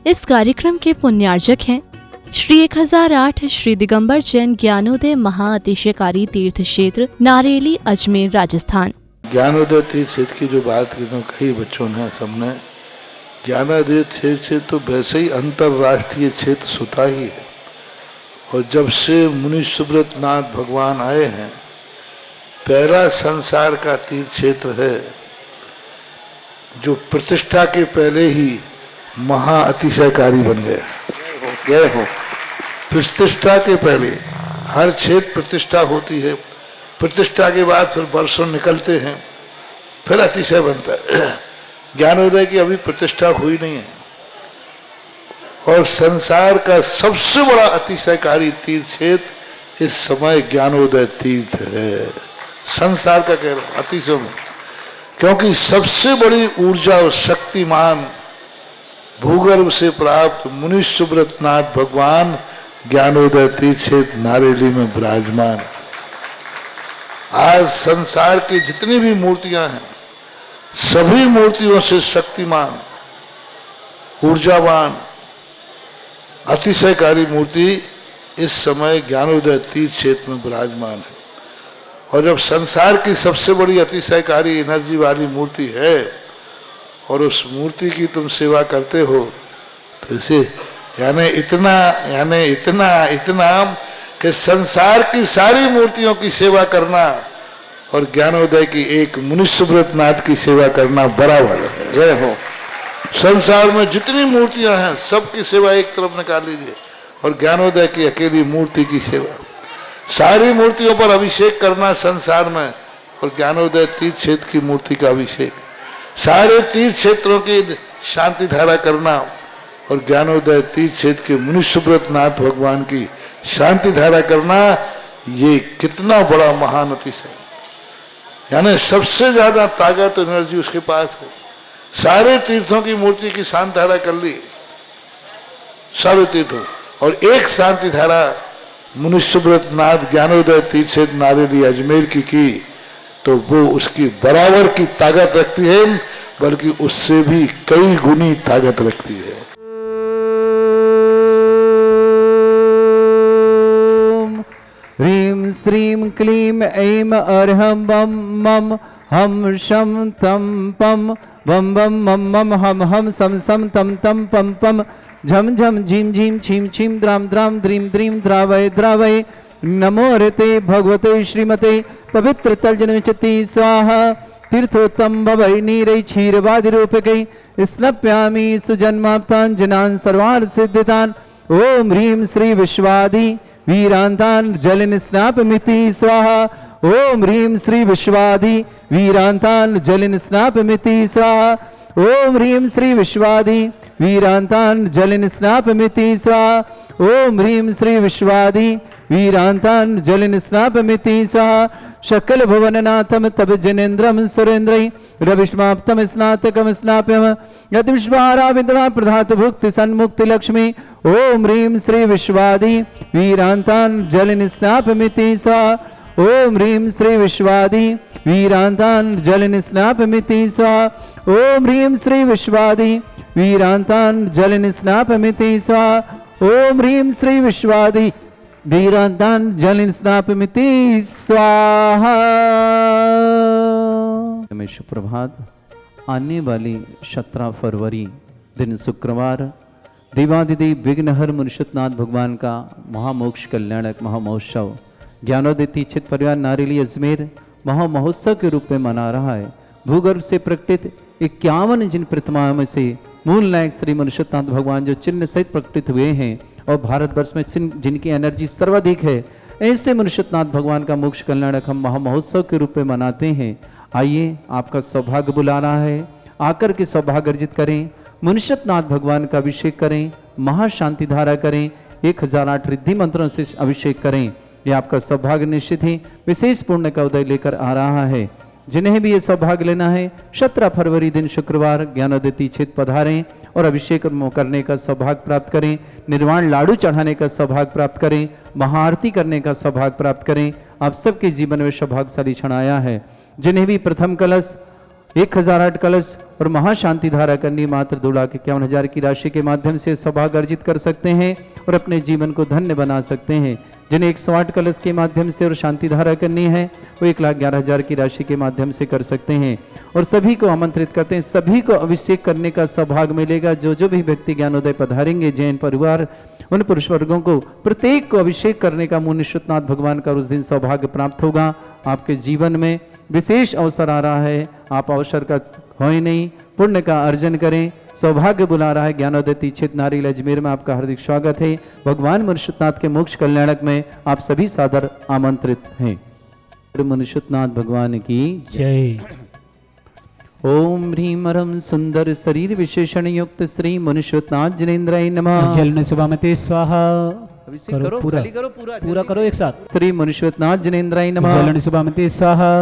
इस कार्यक्रम के पुण्यार्जक हैं श्री 1008 श्री दिगंबर जैन ज्ञानोदय महाअतिशयकारी तीर्थ क्षेत्र नारेली अजमेर राजस्थान। ज्ञानोदय तीर्थ क्षेत्र की जो बात कही बच्चों ने सबने, ज्ञानोदय क्षेत्र तो वैसे ही अंतरराष्ट्रीय क्षेत्र सुता ही है। और जब से मुनि सुब्रत नाथ भगवान आए हैं, पहला संसार का तीर्थ क्षेत्र है जो प्रतिष्ठा के पहले ही महाअतिशयकारी बन गया। प्रतिष्ठा के पहले हर क्षेत्र प्रतिष्ठा होती है, प्रतिष्ठा के बाद फिर वर्षों निकलते हैं, फिर अतिशय बनता है। ज्ञानोदय की अभी प्रतिष्ठा हुई नहीं है। और संसार का सबसे बड़ा अतिशयकारी तीर्थ क्षेत्र इस समय ज्ञानोदय तीर्थ है। संसार का कह रहा हूं अतिशय में, क्योंकि सबसे बड़ी ऊर्जा और शक्तिमान भूगर्भ से प्राप्त मुनि सुब्रत नाथ भगवान ज्ञानोदय तीर्थ क्षेत्र नारेली में विराजमान। आज संसार की जितनी भी मूर्तियां हैं, सभी मूर्तियों से शक्तिमान, ऊर्जावान, अतिशयकारी मूर्ति इस समय ज्ञानोदय तीर्थ क्षेत्र में विराजमान है। और जब संसार की सबसे बड़ी अतिशयकारी एनर्जी वाली मूर्ति है और उस मूर्ति की तुम सेवा करते हो, तो इसे यानी इतना कि संसार की सारी मूर्तियों की सेवा करना और ज्ञानोदय की एक मुनि सुब्रत नाथ की सेवा करना बराबर है। जय हो। संसार में जितनी मूर्तियां हैं सबकी सेवा एक तरफ निकाल लीजिए और ज्ञानोदय की अकेली मूर्ति की सेवा। सारी मूर्तियों पर अभिषेक करना संसार में और ज्ञानोदय तीर्थ क्षेत्र की मूर्ति का अभिषेक, सारे तीर्थ क्षेत्रों की शांति धारा करना और ज्ञानोदय तीर्थ क्षेत्र के मुनि सुब्रत नाथ भगवान की शांति धारा करना, ये कितना बड़ा महान अतिशय। यानी सबसे ज्यादा ताकत एनर्जी उसके पास है। सारे तीर्थों की मूर्ति की शांति धारा कर ली, सारे तीर्थों, और एक शांति धारा मुनि सुब्रत नाथ ज्ञानोदय तीर्थ क्षेत्र नारेली अजमेर की तो वो उसकी बराबर की ताकत रखती है, बल्कि उससे भी कई गुनी ताकत रखती है। ह्रीं श्रीं क्लीं ऐं अर्हं बम मम हम शम तम पम बम बम मम मम हम हम सम सम तम तम पम पम झम झम झीम झीम छीम छीम द्राम द्राम द्रीम द्रीम द्रावय द्रावय। नमो रते भगवते श्रीमते पवित्र तलजनविचति स्वाहा। तीर्थोत्तम भवै नीरै क्षीरवादि रूपकै स्नप्यामि सुजन्माप्ताञ्जनान् सर्वान् सिद्धितान्। ओम ह्रीं श्री विश्वादि वीरांतान् जलिन स्नापमिति स्वाहा। ओम ह्रीं श्री विश्वादि वीरांतान् जलिन स्नापमिति स्वाहा। ओम ह्रीं श्री विश्वादि वीरांतान् जलिन स्नापमिति स्वाहा। ओम ह्रीं श्री विश्वादि वीरांतान् जलिन स्नापमिति स्वाहा। शकल भुवननाथम तब जनेन्द्रम सुरेन्द्रै रविष्माप्तम स्नातकम स्नाप्यम यद विश्वारा विद्वा प्रधात भुक्ति सन्मुक्ति लक्ष्मी। ओम ह्रीं श्री विश्वादि वीरांतान् जलिन स्नापमिति स्वाहा। ओम ह्रीं श्री विश्वादि वीरांतान् जलिन स्नापमिति स्वाहा। ओम ह्रीं श्री विश्वादि वीरांतान् जलिन स्नापमिति स्वाहा। ओम ह्रीं श्री विश्वादि वीरांतान् जलिन स्नापमिति स्वाहा। सुप्रभात। आने वाली 17 फरवरी दिन शुक्रवार देवादिदेव विघ्नहर मुनिषतनाथ भगवान का महामोक्ष कल्याणक महामहोत्सव ज्ञानोदय तीर्थ क्षेत्र परिवार नारेली अजमेर महामहोत्सव के रूप में मना रहा है। भूगर्भ से प्रकटित 51 जिन प्रतिमाओं में से मूल नायक श्री मुनिषतनाथ भगवान जो चिन्ह सहित प्रकटित हुए हैं और भारतवर्ष में जिनकी एनर्जी सर्वाधिक है, ऐसे मुनिषतनाथ भगवान का मोक्ष कल्याणक हम महामहोत्सव के रूप में मनाते हैं। आइए, आपका सौभाग्य बुला रहा है, आकर के सौभाग्य अर्जित करें, मुनिषतनाथ भगवान का अभिषेक करें, महाशांति धारा करें, 1008 रिद्धि मंत्रों से अभिषेक करें। ये आपका सौभाग्य निश्चित ही विशेष पुण्य का उदय लेकर आ रहा है। जिन्हें भी ये सौभाग्य लेना है 17 फरवरी दिन शुक्रवार ज्ञानोदय तीर्थ क्षेत्र पधारें और अभिषेक करने का सौभाग्य प्राप्त करें, निर्वाण लाडू चढ़ाने का सौभाग्य प्राप्त करें, महाआरती करने का सौभाग्य प्राप्त करें। आप सबके जीवन में सौभाग्यशाली क्षण आया है। जिन्हें भी प्रथम कलश 1008 कलश और महाशांति धारा करनी मात्र 2,51,000 की राशि के माध्यम से सौभाग्य अर्जित कर सकते हैं और अपने जीवन को धन्य बना सकते हैं। जिन्हें 108 कलश के माध्यम से और शांति धारा करनी है वो 1,11,000 की राशि के माध्यम से कर सकते हैं। और सभी को आमंत्रित करते हैं, सभी को अभिषेक करने का सौभाग्य मिलेगा। जो जो भी व्यक्ति ज्ञानोदय पधारेंगे जैन परिवार, उन पुरुष वर्गों को प्रत्येक को अभिषेक करने का मुनि श्रुतनाथ भगवान का उस दिन सौभाग्य प्राप्त होगा। आपके जीवन में विशेष अवसर आ रहा है, आप अवसर का होए नहीं, पुण्य का अर्जन करें। सौभाग्य बुला रहा है। ज्ञानोदय तीक्षित नारियल अजमेर में आपका हार्दिक स्वागत है। भगवान मुनिश्रुतनाथ के मोक्ष कल्याणक में आप सभी सादर आमंत्रित हैं। मुनिश्रुतनाथ भगवान की जय। ओम ह्रीम रम सुंदर शरीर विशेषण युक्त श्री मुनिश्रुतनाथ जिनेन्द्राय नमः। जल सुभामते स्वाहा। अभिषेक करो, पूरा खाली करो, पूरा करो एक साथ। श्री मुनिश्रुतनाथ जिनेन्द्राय नमः। जल सुभामते स्वाहा।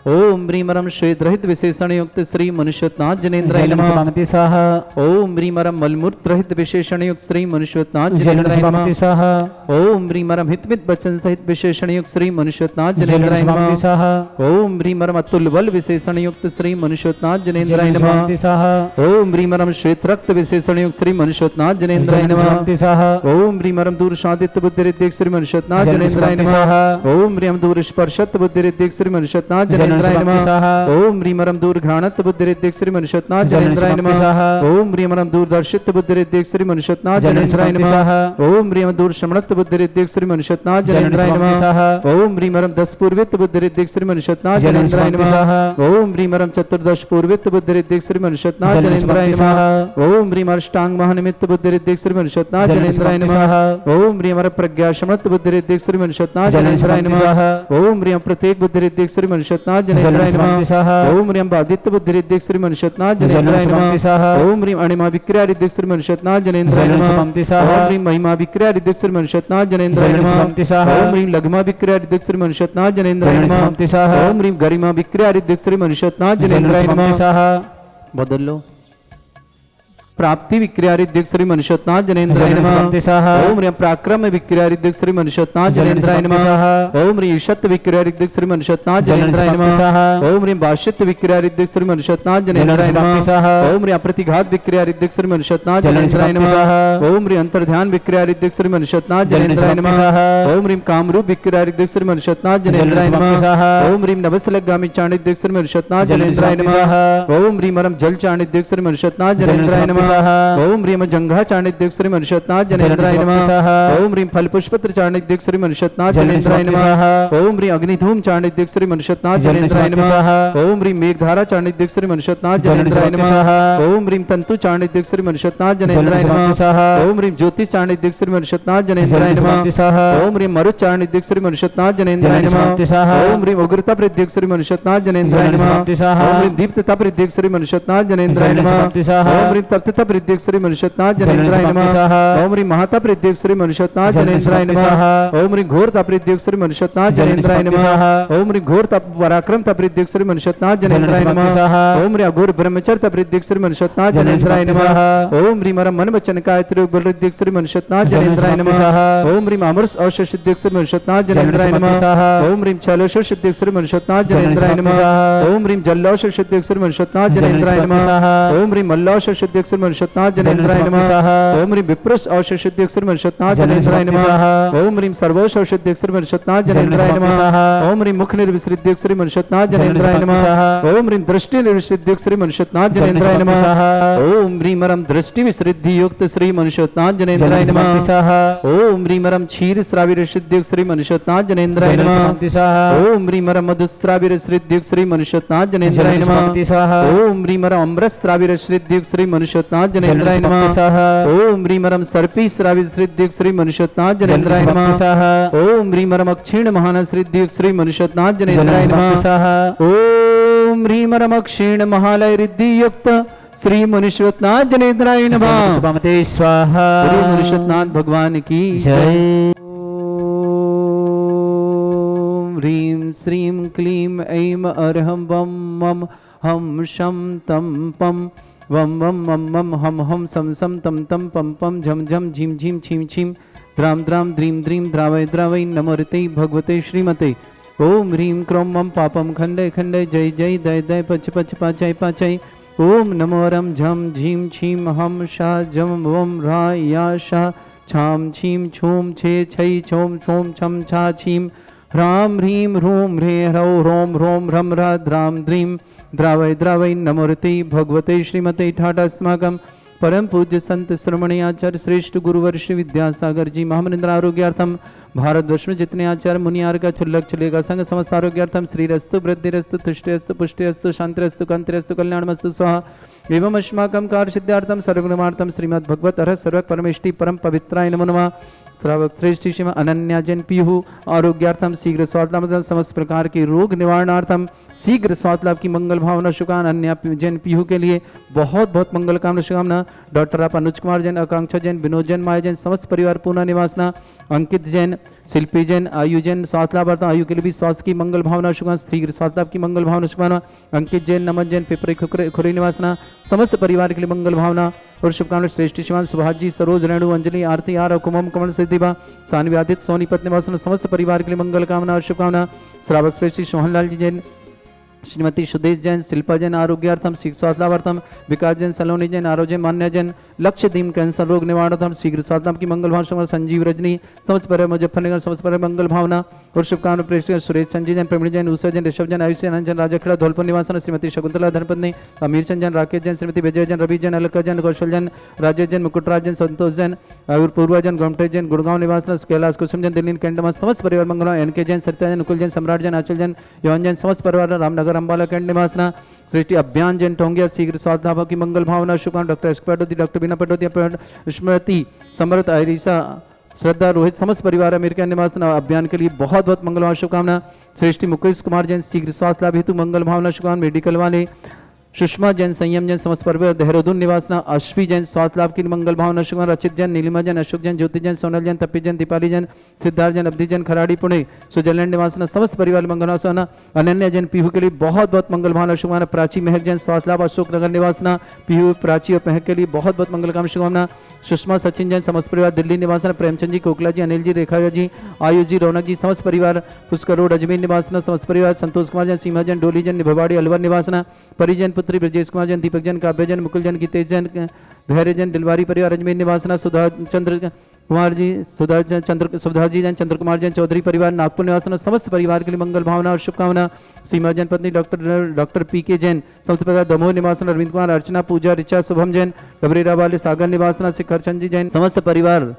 ओम ह्रीमरम श्वेत रहित विशेषण युक्त श्री मुनिश्रुतनाथ जिनेन्द्राय नमः। सुभामते स्वाहा। ओम ह्रीमरम मलमूत्र रहित विशेषण युक्त श्री मुनिश्रुतनाथ जिनेन्द्राय सुभामते नमः। स्वाहा। ओम ह्रीमरम हितमित वचन सहित विशेषण युक्त श्री मुनिश्रुतनाथ जिनेन्द्राय सुभामते नमः। स्वाहा। ओम ह्रीमरम अतुल बल विशेषण युक्त श्री मुनिश्रुतनाथ जिनेन्द्राय नमः। सुभामते स्वाहा। ओम ह्रीमरम श्वेत रक्त विशेषण युक्त श्री मुनिश्रुतनाथ जिनेन्द्राय नमः। सुभामते स्वाहा। ओम ह्रीमरम दूर शादित्य बुद्धि रिद्धिक श्री मुनिश्रुतनाथ जिनेन्द्राय सुभामते नमः। स्वाहा। ओम ह्रीम दूर स्पर्शत बुद्धि रिद्धिक श्री मुनिश्रुतनाथ जिनेन्द्राय सुभामते नमः। स्वाहा। ओम ह्रीमरम दूर घ्राणत बुद्धि रिद्धिक श्री मुनिश्रुतनाथ जिनेन्द्राय सुभामते नमः। स्वाहा। ओम ह्रीमरम दूर दर्शित बुद्धि रिद्धिक श्री मुनिश्रुतनाथ जिनेन्द्राय सुभामते नमः। स्वाहा। ओम ह्रीम दूर श्रमणत बुद्धि रिद्धिक श्री मुनिश्रुतनाथ जिनेन्द्राय सुभामते नमः। स्वाहा। ओम ह्रीमरम 10 पूर्वित बुद्धि रिद्धिक श्री मुनिश्रुतनाथ जिनेन्द्राय सुभामते नमः। स्वाहा। ओम ह्रीमरम 14 पूर्वित बुद्धि रिद्धिक श्री मुनिश्रुतनाथ जल जिनेन्द्राय सुभामते नमः। स्वाहा। ओम ह्रीमर अष्टांग महानिमित्त बुद्धि रिद्धिक श्री मुनिश्रुतनाथ जिनेन्द्राय सुभामते नमः। स्वाहा। ओम ह्रीमर प्रज्ञा समर्थ बुद्धि रिद्धिक श्री मुनिश्रुतनाथ जल जिनेन्द्राय सुभामते नमः। स्वाहा। ओम ह्रीम प्रत्येक बुद्धि रिद्धिक श्री मुनिश्रुतनाथ जिनेन्द्राय सुभामते नमः। स्वाहा। ओम ह्रीम बादित्य बुद्धि रिद्धिक श्री मुनिश्रुतनाथ जिनेन्द्राय सुभामते नमः। स्वाहा। ओम ह्रीम अणिमा विक्रिया रिद्धिक श्री मुनिश्रुतनाथ जिनेन्द्राय जल नमः। सुभामते स्वाहा। ओम ह्रीम महिमा विक्रिया रिद्धिक श्री मुनिश्रुतनाथ जिनेन्द्राय जल नमः। सुभामते स्वाहा। ओम ह्रीम लघ्मा विक्रिया रिद्धिक श्री मुनिश्रुतनाथ जिनेन्द्राय जल नमः। सुभामते स्वाहा। ओम ह्रीम गरिमा विक्रिया रिद्धिक श्री मुनिश्रुतनाथ जल जिनेन्द्राय सुभामते नमः। स्वाहा। बदल लो। प्राप्ति विक्रिया रिद्धिक श्री मुनिश्रुतनाथ जिनेन्द्राय नमः। सुभामते स्वाहा। ओम ह्रीम पराक्रम विक्रिया रिद्धिक श्री मुनिश्रुतनाथ जिनेन्द्राय नमः। ओम ह्रीम ईशत विक्रिया रिद्धिक श्री मुनिश्रुतनाथ जिनेन्द्राय नमः। ओम ह्रीम भाष्यत विक्रिया रिद्धिक श्री मुनिश्रुतनाथ जिनेन्द्राय नमः। ओम ह्रीम प्रतिघात विक्रिया रिद्धिक श्री मुनिश्रुतनाथ जिनेन्द्राय नमः। ओम ह्रीम अंतर्ध्यान विक्रिया रिद्धिक श्री मुनिश्रुतनाथ जिनेन्द्राय नमः। ओम ह्रीम कामरूप विक्रिया रिद्धिक श्री मुनिश्रुतनाथ जिनेन्द्राय नमः। ओम ह्रीम नवसलगामी चाणिद्यक श्री मुनिश्रुतनाथ जिनेन्द्राय नमः। ओम ह्रीम रम जल चाणिद्यक श्री मुनिश्रुतनाथ जिनेन्द्राय नमः। ओम ह्रीम जंघा चाणिद्यक श्री मुनिश्रुतनाथ जिनेन्द्राय नमः। ओम ह्रीम फल पुष्पत्र चाणिद्यक श्री मुनिश्रुतनाथ जिनेन्द्राय नमः। ओम ह्रीम अग्निधूम चाणिद्यक श्री मुनिश्रुतनाथ जिनेन्द्राय नमः। ओम ह्रीम मेघधारा चाणिद्यक श्री मुनिश्रुतनाथ जिनेन्द्राय नमः। ओम ह्रीम तंतु चाणिद्यक श्री मुनिश्रुतनाथ जिनेन्द्राय नमः। ओम ह्रीम ज्योति चाणिद्यक श्री मुनिश्रुतनाथ जिनेन्द्राय नमः। ओम ह्रीम मरुत चाणिद्यक श्री मुनिश्रुतनाथ जिनेन्द्राय नमः। ओम ह्रीम उग्रता प्रद्यक श्री मुनिश्रुतनाथ जिनेन्द्राय नमः। ओम ह्रीम दीप्तता प्रद्यक श्री मुनिश्रुतनाथ जिनेन्द्राय नमः। ओम ह्रीम तप्तता प्रद्यक श्री मुनिश्रुतनाथ जिनेन्द्राय नमः। ओम ह्रीम महाता प्रद्यक श्री मुनिश्रुतनाथ जिनेन्द्राय नमः। ओम ह्रीम घोरता प्रद्यक श्री मुनिश्रुतनाथ जिनेन्द्राय नमः। ओम ह्रीम घोरता पराक्रमता प्रद्यक श्री मुनिश्रुतनाथ जिनेन्द्राय नमः। ओम ह्रीम घोर ब्रह्मचर्यता प्रद्यक श्री मुनिश्रुतनाथ जिनेन्द्राय नमः। ओम ह्रीम मन वचन कायत्री प्रद्यक श्री मुनिश्रुतनाथ जिनेन्द्राय नमः। ओम ह्रीम अमृत औषध सिद्धिक श्री मुनिश्रुतनाथ जिनेन्द्राय नमः। ओम ह्रीम छलोषध सिद्धिक श्री मुनिश्रुतनाथ जिनेन्द्राय नमः। ओम ह्रीम जल्लौषध सिद्धिक श्री मुनिश्रुतनाथ जिनेन्द्राय नमः। ओम ह्रीम मल्लौषध सिद्धिक श्री मुनिश्रुतनाथ जिनेन्द्राय नमः। ओम ह्रीम विप्रस औषध सिद्धिक श्री मुनिश्रुतनाथ जिनेन्द्राय नमः। ओम ह्रीम सर्वोष औषध श्री मुनिश्रुतनाथ जिनेन्द्राय नमः। ओम ह्रीम मुख निर्विसृद्धिक श्री मुनिश्रुतनाथ जिनेन्द्राय नमः। ओम ह्रीम दृष्टि निर्विसृद्धिक श्री मुनिश्रुतनाथ जिनेन्द्राय नमः। ओम ह्रीम रम दृष्टि विसृद्धि युक्त श्री मुनिश्रुतनाथ जिनेन्द्राय नमः। ओम ह्रीम रम क्षीर श्राविर सिद्धिक श्री मुनिश्रुतनाथ जिनेन्द्राय नमः। ओम ह्रीम रम मधुस्राविर सिद्धिक श्री मुनिश्रुतनाथ जिनेन्द्राय नमः। ओम ह्रीम रम अमृत श्राविर सिद्धिक श्री मुनिश्रुतनाथ जिनेन्द्राय नमः। ओम ह्रीम रम सर्पी श्राविर सिद्धिक श्री मुनिश्रुतनाथ जिनेन्द्राय नमः। ओम ह्रीम रम क्षीण महान सिद्धिक श्री मुनिश्रुतनाथ जिनेन्द्राय नमः। ओम ह्रीम रम क्षीण महालय रिद्धि युक्त श्री मुनिश्रुतनाथ जिनेन्द्राय नमः। सुभामते स्वाहा। श्री मुनिश्रुतनाथ भगवान की जय। ओम ह्रीम श्रीम क्लीम ऐम अरहम वम मम हम शम तम पम वम वम मम मम हम सम सम तम तम पम पम झम झम झीम झीम छीम छीम द्राम द्राम द्रीम द्रीम द्रावय द्रावय नमोरते भगवते श्रीमते ओम ह्रीं क्रों मम पापम खंडे खंडे जय जय दय दय पच पच पाचय पाचय। ओम नमो रम झम झीम छीम हम शा जम वम रा या शा छाम छीम छूम छे छई छोम छोम छम छा छीम ह्राम ह्रीं ह्रूं ह्रे ह्रौ ह्रों ह्रों ह्रम ह्रा द्राम द्रीं द्रावय द्रावय नमोरते भगवते श्रीमते ठाटास्माकं परम पूज्य संत श्रमणी आचार्य श्रेष्ठ गुरुवर श्री विद्यासागर जी महामनिंद्र आरोग्यार्थम भारतवर्ष में जितने आचार्य मुनियार का छुल्लक छुलेगा संग समस्त आरोग्यार्थम श्रीरस्तु वृद्धिरस्तु तुष्टिरस्तु पुष्टिरस्तु शांतिरस्तु कांतिरस्तु कल्याणमस्तु स्वाहा एवं अस्माकं कार्य सिद्धार्थम सर्वगुणार्थम श्रीमद् भगवत अरह सर्वक परमेष्टि परम पवित्राय नमो नमः। श्रावक श्रेष्ठ श्रीम अनन्या जन पीहु आरोग्यार्थम शीघ्र स्वास्थ्य समस्त प्रकार के रोग निवारणार्थम शीघ्र स्वास्थ्य लाभ की मंगल भावना शुभकामना अनन्या जन पीहू के लिए बहुत बहुत मंगल कामना शुभकामना। डॉक्टर आप अनुज कुमार जैन, आकांक्षा जैन, विनोद जैन, माया जैन, समस्त परिवार पूना निवासना, अंकित जैन, शिल्पी जैन, आयु जैन स्वास्थ्य लाभ आयु के लिए भी स्वास्थ्य की मंगल भावना शुभकामना शीघ्र स्वास्थ्य लाभ की मंगल भावना शुभकामना। अंकित जैन, नमन जैन, पिपरी खुरी निवासना समस्त परिवार के लिए मंगल भावना और शुभकामना। श्रेष्ठ शिवान सुभाष जी, सरोज, रेणु, अंजलि, आरती, आर, कुमम, कमल, सिद्धिबा, सानवी, आदित्य, सोनीपत निवासन समस्त परिवार के लिए मंगल कामना और शुभकामना। श्रावक श्रेष्ठ सोहनलाल जी जैन, श्रीमती सुदेश जैन, शिल्पा जैन आरोग्यार्थम शीघ्र स्वास्थ्य लाभार्थम, विकास जैन, सलोनी जैन, आरोग्य मान्य जैन, लक्षद्वीप कैंसर रोग निवारणार्थम शीघ्र स्वास्थ्य लाभ की मंगल भावना। संजीव रजनी समस्त पर मुजफ्फरनगर समस्त पर मंगल भावना और शुभकामना। प्रेषक सुरेश संजय जैन, प्रवीण जैन, उषा जैन, ऋषभ जैन, आयुष जैन, राजाखेड़ा धौलपुर निवासन, श्रीमती शकुंतला धनपत्नी, अमीर चंद जैन, राकेश जैन, श्रीमती विजय जैन, रवि जैन, अलका जैन, कौशल जैन, राजेश जैन, मुकुटराज जैन, संतोष जैन, पूर्वा जैन, गोमटे जैन, गुड़गांव निवासन, कैलाश कुसुम जैन, दिल्ली कैंट समस्त परिवार मंगल। एनके जैन, सत्या जैन, नुकुल जैन, सम्राट जैन, आंचल जैन, यौन जैन समस्त परिवार रामनगर अम्बाला कैंट निवासना। सृष्टि अभियान जैन टोंगिया शीघ्र स्वास्थ्य लाभ की मंगल भावना शुभकामना। डॉक्टर एस पटोदी, डॉक्टर बीना पटोदी, स्मृति, समृत, आयरिसा, श्रद्धा, रोहित समस्त परिवार अमेरिका निवास अभियान के लिए बहुत बहुत मंगल शुभकामना। श्रेष्ठी मुकेश कुमार जैन शीघ्र स्वास्थ्य लाभ हेतु मंगल भावना शुभकामना। मेडिकल वाले सुषमा जैन, संयम जैन समस्त परिवार देहरादून निवासना। अश्वी जैन स्वास्थ्य लाभ की मंगल भावना शुभकामना। रचित जैन, नीलिमा जैन, अशोक जैन, ज्योति जैन, सोनल जैन, तपी जैन, दीपाली जैन, सिद्धार्थ जैन, अवधि जैन, खराड़ी पुणे, स्विट्जरलैंड निवासना समस्त परिवार मंगल भावना। अनन्या जैन पीहू के लिए बहुत बहुत मंगल भावना शुभकामना। प्राची महक जैन स्वास्थ्य लाभ अशोक नगर निवासना। पीहू, प्राची और महक के लिए बहुत बहुत मंगल कामना शुभकामना। सुषमा सचिन जैन समस्त परिवार दिल्ली निवासना। प्रेमचंद जी, कोकला जी, अनिल जी, रेखा जी, आयुष जी, रौनक जी समस्त परिवार पुष्कर रोड अजमेर निवासना। समस्त परिवार संतोष कुमार जैन, सीमा जैन, डोली जैन, भिवाड़ी अलवर निवासना। परिजन पुत्री ब्रजेश कुमार जैन, दीपक जैन, काव्य जैन, मुकुल जैन, गीतेश जैन, धैर्य जैन, दिलवारी परिवार अजमेर निवासना। सुधा चंद्र कुमार जी, सुधा जी जैन, चंद्र कुमार जैन, चौधरी परिवार नागपुर निवासना समस्त परिवार के लिए मंगल भावना और शुभकामना। सीमा जैन पत्नी डॉक्टर पी के जैन समस्त परिवार दमोह निवासन। अरविंद कुमार, अर्चना, पूजा, ऋचा, शुभम जैन, डबरेरा वाले सागर निवासना। शिखर चंद जी जैन समस्त परिवार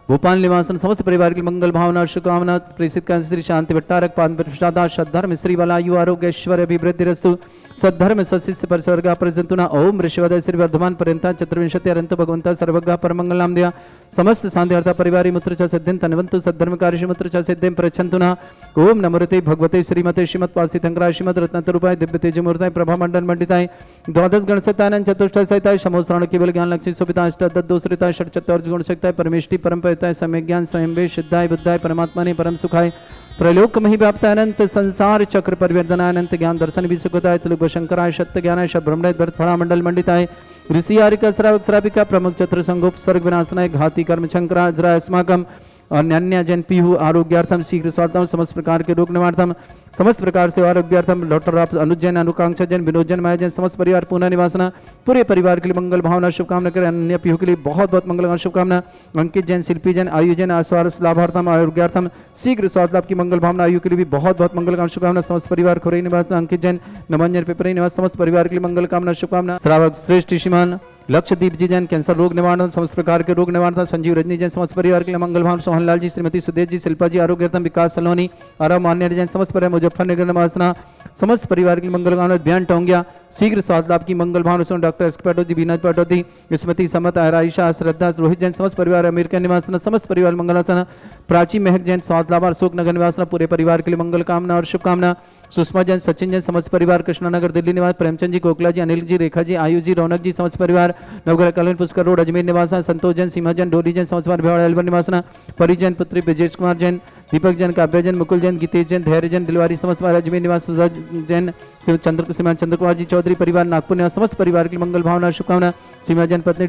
भोपाल निवासन समस्त परिवार की मंगल भावना और शुभकामना। प्रेषित श्री शांति भट्टारक पाद प्रसादा सद्धर्म श्री वाला आयु आरोग्य ऐश्वर्य अभिवृद्धि रस्तु सद्धर्म सशिष्य परिसर्गा परिजंतुना ओम ऋषिवदय श्री वर्धमान पर्यंता चतुर्विंशति अरंत भगवंता सर्वज्ञ परमंगल नाम दिया समस्त शांतिर्था परिवारी मुत्र च सिद्धिं तनवंतु सद्धर्म कार्य मुत्र च सिद्धिं प्रच्छन्तुना। ओम नमोते भगवते श्रीमते श्रीमत् पासितंकराय श्रीमद् रत्नतरूपाय दिव्य तेजमूर्ताय प्रभा मंडल मंडिताय द्वादश गणसत्तानन चतुष्टय सहिताय समोस्त्राण केवल ज्ञान लक्ष्मी सुपिता अष्टादश दोषरिताय षट चतुर्थ गुण शक्ताय परमेष्टि परम पविताय सम्यक ज्ञान स्वयं वे सिद्धाय बुद्धाय परमात्मा परम सुखाय त्रैलोक मही व्याप्त अनंत संसार चक्र परिवर्तनाय अनंत ज्ञान दर्शन भी सुखदाय त्रिलोक शंकराय सत्य ज्ञानाय ब्रह्मणय फड़ा मंडल मंडिताय ऋषि आरिका श्रावक श्राविका प्रमुख चतुर संगोप सर्ग विनाशनाय घाती कर्म शंकराजराय अस्माकम अन्य जन पीहू आरोग्यार्थम शीघ्र स्वास्थ्य समस्त प्रकार के रोग निवार्थम समस्त प्रकार से आरोग्यार्थम डॉक्टर अनुज जैन, अनुकांक्षा जैन, विनोद जैन, माया जैन समस्त परिवार पुनः निवासना पूरे परिवार के लिए मंगल भावना शुभकामना करें। अन्य पीहू के लिए बहुत बहुत मंगल शुभकामना। अंकित जैन, शिल्पी जैन, आयु जैन स्वास्थ्य लाभार्थम आरोग्यार्थम शीघ्र स्वास्थ्य लाभ की मंगल भावना। आयु के लिए भी बहुत बहुत मंगल शुभकामना। समस्त परिवार खुरई निवासना। अंकित जैन, नमन जैन, पिपरी निवास समस्त परिवार के लिए मंगल कामना शुभकामना। श्रावक श्रेष्ठ श्रीमान लक्षदीप जी जैन कैंसर रोग निवारण समस्त प्रकार के रोग निवारण। संजीव रजनी जैन समस्त परिवार के लिए मंगल भावना। सोहनलाल जी, श्रीमती सुदेश जी, शिल्पा जी आरोग्यार्थम। विकास सलोनी, आराम मान्य जैन समस्त परिवार मुजफ्फरनगर निवासना समस्त परिवार की मंगल कामना। ध्यान टोंगिया शीघ्र स्वास्थ्य लाभ की मंगल भावना। डॉक्टर एस पटोदी, बीना पटोदी, स्मृति, समत, आयराइशा, श्रद्धा, रोहित जैन समस्त परिवार अमेरिका निवासना समस्त परिवार मंगलासना। प्राची महक जैन स्वास्थ्य लाभ अशोक नगर निवासना पूरे परिवार के लिए मंगल कामना और शुभकामना। सुषमा जैन, सचिन जैन समस्त परिवार कृष्णानगर दिल्ली निवास। प्रेमचंद जी, कोकला जी, अनिल जी, रेखा जी, आयु जी, रौनक जी समस्त परिवार नवग्रह कल्याण पुष्कर रोड अजमेर निवासा। संतोष जैन, सीमा जैन, डोली जैन समस्त परिवार अलवर निवासना। परिजन पुत्री ब्रजेश कुमार जैन, दीपक जैन, काव्य जैन, मुकुल जैन, गीतेश जैन, धैर्य जैन, दिलवारी समस्त परिवार अजमेर निवास, सुधा जैन, चंद्र कुमार जी चौधरी परिवार नागपुर निवास समस्त परिवार की मंगल भावना शुभकामना। सीमा जैन पत्नी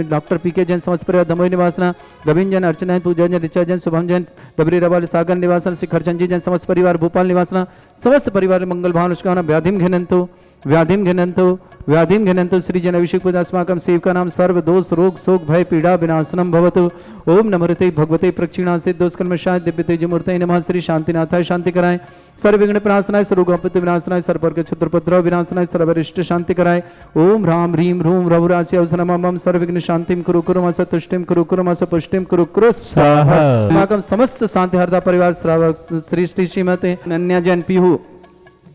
डॉक्टर पीके जैन समस्त परिवार दमोई निवासना। रविंद्र जैन, अर्चना जैन, पूजा जैन, ऋचा जैन, शुभम जैन, डबरी रवाल सागर निवासन, शिखरचंद जी जैन समस्त परिवार भोपाल निवासना समस्त परिवार मंगल भावना शुभकामना। व्याधिम घनंतु श्री जन अभिषेक पूजास्माकं सेवका नाम सर्व दोष रोग शोक भय पीड़ा विनाशनम भवतु। ओम नमोते भगवते प्रक्षिणासे दोषकर्मशाय दिव्य तेजमूर्तये नमः। श्री शांतिनाथाय शांति कराए, सर्व विघ्न प्रणाशनाय, सर्वोपत्ति विनाशनाय, सर्ववर्ग क्षुद्रपद्रव विनाशनाय, सर्वरिष्ट शांति कराए। ओम ह्राम ह्रीम ह्रूम रघुराशि अवसरमं सर्वविघ्न शांतिम कुरु कुरु मस तुष्टिम कुरु कुरु मस पुष्टिम कुरु कुरु स्वाहा। अस्माकं समस्त शांति हरदा परिवार श्रावक श्री श्री श्रीमते अनन्या जैन पीहू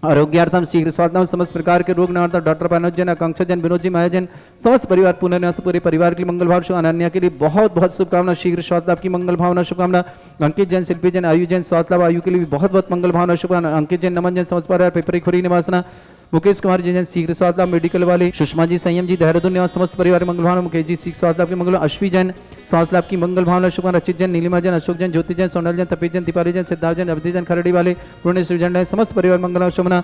आरोग्यार्थम शीघ्र स्वास्थ्य समस्त प्रकार के रोग निवारण डॉक्टर पानोज जैन, आकांक्षा जैन, विनोद जी, माया जैन समस्त परिवार पुनर्निवास पूरे परिवार के लिए मंगल भावना। अनन्या के लिए बहुत बहुत शुभकामना, शीघ्र स्वास्थ्य लाभ की मंगल भावना शुभकामना। अंकित जैन, शिल्पी जैन, आयु जैन, स्वास्थ्य लाभ आयु के लिए भी बहुत बहुत मंगल भावना शुभकामना। अंकित जैन, नमन जैन समस्त परिवार पेपरी खुरी निवासना। मुकेश कुमार जी जैन शीघ्र स्वास्थ्य लाभ मेडिकल वाले। सुषमा जी, संयम जी, देहरादून निवास समस्त परिवार मंगल भावना। मुकेश जी शीघ्र स्वास्थ्य लाभ की मंगल। अश्वी जैन स्वास्थ्य लाभ की मंगल भावना शुभकामना। रचित जैन, नीलिमा जैन, अशोक जैन, ज्योति जैन, सोनल जैन, तपी जैन, दीपाली जैन, सिद्धार्थ जैन, अवधि जैन, खरड़ी वाले, पुण्य सृजन समस्त परिवार मंगल शुभना।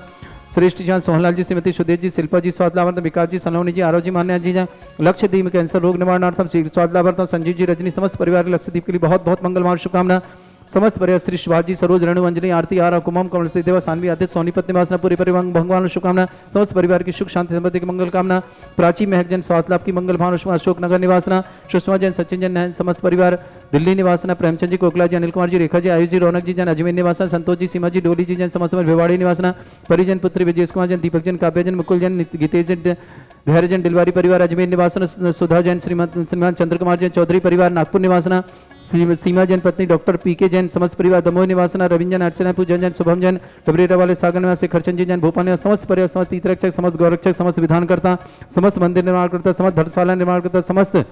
श्रेष्ठ जी, सोहनलाल जी, श्रीमती सुदेश जी, शिल्पा जी स्वास्थ्य लाभार्थम, विकास जी, सलोनी जी, आरव जी, मान्या जी, लक्षद्वीप में कैंसर रोग निवारणार्थम शीघ्र स्वास्थ्य लाभार्थम। संजीव जी, रजनी समस्त परिवार लक्षद्वीप के लिए बहुत बहुत मंगल भावना शुभकामना। समस्त परिवार श्री शिवाजी, सरोज, रेणु, अंजलि, आरती, आरा, कुमम, कमल श्री देवा, सानवी, आदित्य, सोनीपत निवासना पूरे परिवार भगवान शुभकामना। समस्त परिवार की सुख शांति समृद्धि की मंगल कामना। प्राची महक जन स्वास्थ्य लाभ की मंगल भावना। अशोक नगर निवासना। सुषमा जैन, सचिन जैन समस्त परिवार दिल्ली निवासना। प्रेमचंद जी, कोकला जी, अनिल कुमार जी, रेखा जी, आयुष जी, रौनक जी जैन अजमेर निवासना। संतोष जी, सीमा जी, डोली जी जैन समस्त भिवाड़ी निवासना। परिजन पुत्री विजय कुमार जैन, दीपक जैन, काव्य जैन, मुकुल जैन, गीतेश जैन, धैर्य जैन, दिलवारी परिवार अजमेर निवासन। सुधा जैन, श्रीमान चंद्र कुमार जैन चौधरी परिवार नागपुर निवासना। सीमा जैन पत्नी डॉक्टर पीके जैन समस्त परिवार दमोह निवासना। रविंद्र जैन, अर्चना, पूजन जैन, शुभम जैन, डबरेरा वाले सागर निवासी, खरचंद जी जैन, भोपाल निवास समस्त परिवार, समस्त तीर्थरक्षक, समस्त गौरक्षक, समस्त विधानकर्ता, समस्त मंदिर निर्माण करता, समस्त धर्मशाला निर्माण करता, समस्त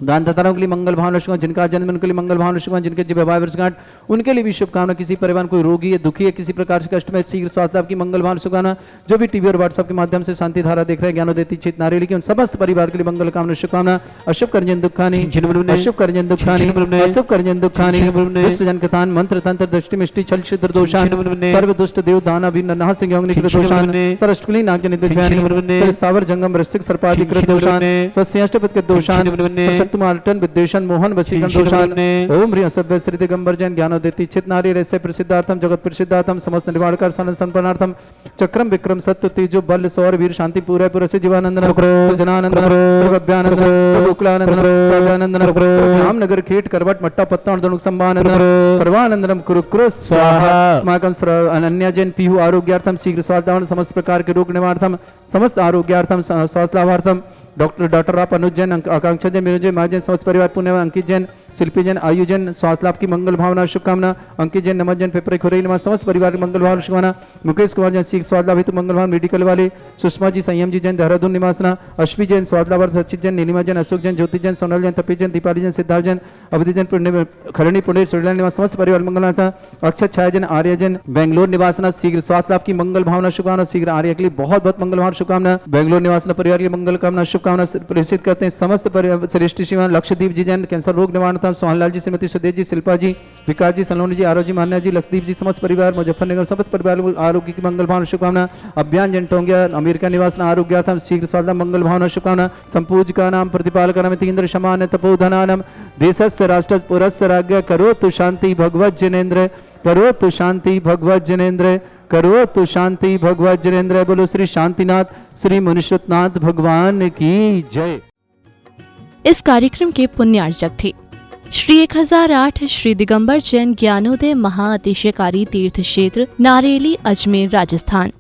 दानदाताओं के लिए मंगल भावना शुभकामना। जिनका जन्म उनके लिए मंगल भावना शुभकामना। जिनके जीव विवाह वर्षगांठ उनके लिए भी शुभकामना। किसी परिवार कोई रोगी है, दुखी है, किसी प्रकार से कष्ट में, शीघ्र स्वास्थ्य लाभ की मंगल भावना शुभकामना। जो भी टीवी और व्हाट्सएप के माध्यम से शांति धारा देख रहे हैं, ज्ञानोदेती चित नारेली की उन समस्त परिवार के लिए मंगल कामना शुभकामना। अशुभ करजन दुखानी, अशुभ करजन दुखानी, अशुभ करजन दुखानी, दुष्ट जन कथान, मंत्र तंत्र दृष्टि मिष्टि छल छिद्र दोषान, सर्व दुष्ट देव दान अभिन्न नाह सिंह निकृत दोषान, सरष्टकुली नाग निद्यान, स्थावर जंगम रसिक सर्पादि कृत दोषान, सस्याष्टपद के दोषान, सत्तुमार्टन विद्वेषण मोहन वशीकरण दोषान। ओम ह्रीं असभ्य श्री दिगंबर जैन ज्ञानोदेती चित नारी रहस्य प्रसिद्धार्थम जगत प्रसिद्धार्थम समस्त निर्माणकार संपन्नार्थम चक्रम विक्रम सत्य तेजो बल सौर वीर शांति पूरा पुरस्य जीवानंदन जनानंदन भव्यानंदन गोकुलानंदन राजानंदन रामनगर खेट करवट मट्टा पत्ता और दनुक संभानंदन सर्वानंदनम कुरु कुरु स्वाहा। अस्माकं अनन्या जैन पीहू आरोग्यार्थम शीघ्र स्वास्थ्य समस्त प्रकार के रोग निवारणार्थम समस्त आरोग्यार्थम स्वास्थ्य लाभार्थम डॉक्टर राव अनुज जैन, आकांक्षा जैन, विनोद जैन, माया जैन समस्त परिवार पुण्य, अंकित जैन, शिल्पी जैन, आयु जैन स्वास्थ्य लाभ की मंगल भावना शुभकामना। अंकित जैन, नमन जैन, पेपर खुरई निवास समस्त परिवार की मंगल भावना शुभकामना। मुकेश कुमार जैन शीघ्र स्वास्थ्य लाभ हेतु मंगल भावना मेडिकल वाले। सुषमा जी, संयम जी जैन, देहरादून निवासना। अश्वी जैन स्वास्थ्य लाभ। सचित जैन, नीलिमा जैन, अशोक जैन, ज्योति जैन, सोनल जैन, तपी जैन, दीपाली जैन, सिद्धार्थ जैन, अवधि जैन, खरणी पुण्य सुरला निवास समस्त परिवार मंगल। अक्षत छाया जैन, आर्य जैन, बेंगलोर निवासना शीघ्र स्वास्थ्य लाभ की मंगल भावना शुभकामना। शीघ्र आर्य के लिए बहुत बहुत मंगल भावना शुभकामना। बेंगलोर निवासना परिवार की मंगल कामना शुभकामना प्रेषित करते हैं। समस्त श्रेष्ठ श्रीमान लक्षद्वीप जी जैन कैंसर रोग निवारण, सोहनलाल जी, श्रीमती सुदेश जी, शिल्पा जी, विकास जी, सलोनी जी, आरव जी, मान्या जी, लक्षद्वीप जी समस्त परिवार मुजफ्फरनगर समस्त परिवार आरोग्य की मंगल भावना शुभकामना। अभियान जन टोंगिया अमेरिका निवास आरोग्यार्थम शीघ्र स्वास्थ्य मंगल भावना शुभकामना। संपूजिका नाम प्रतिपालक तीन्द्र शमान तपोधनानम देशस्य राष्ट्र पुरस्य राज्ञ करोतु शांति भगवत जनेन्द्र, करोतु शांति भगवत जनेन्द्र, करोतु शांति भगवत जनेन्द्र। बोलो श्री शांतिनाथ श्री मुनीश्वरनाथ भगवान की जय। इस कार्यक्रम के पुण्यार्चक थे श्री 1008 श्री दिगंबर जैन ज्ञानोदय महाअतिशयकारी तीर्थ क्षेत्र नारेली अजमेर राजस्थान।